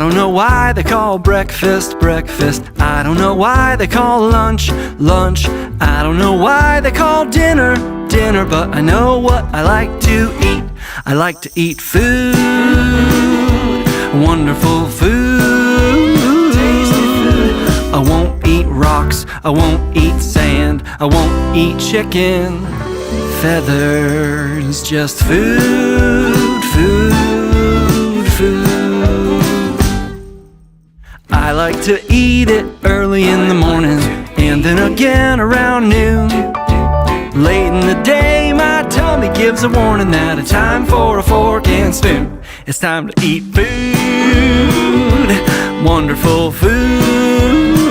don't know why they call breakfast breakfast. I don't know why they call lunch lunch. I don't know why they call dinner dinner. But I know what I like to eat. I like to eat food, wonderful food. Tasty food. I won't eat rocks, I won't eat sand, I won't eat chicken feathers. Just food, food, food. I like to eat it early in the morning, and then again around noon. Late in the day, my tummy gives a warning that it's time for a fork and spoon. It's time to eat food, wonderful food.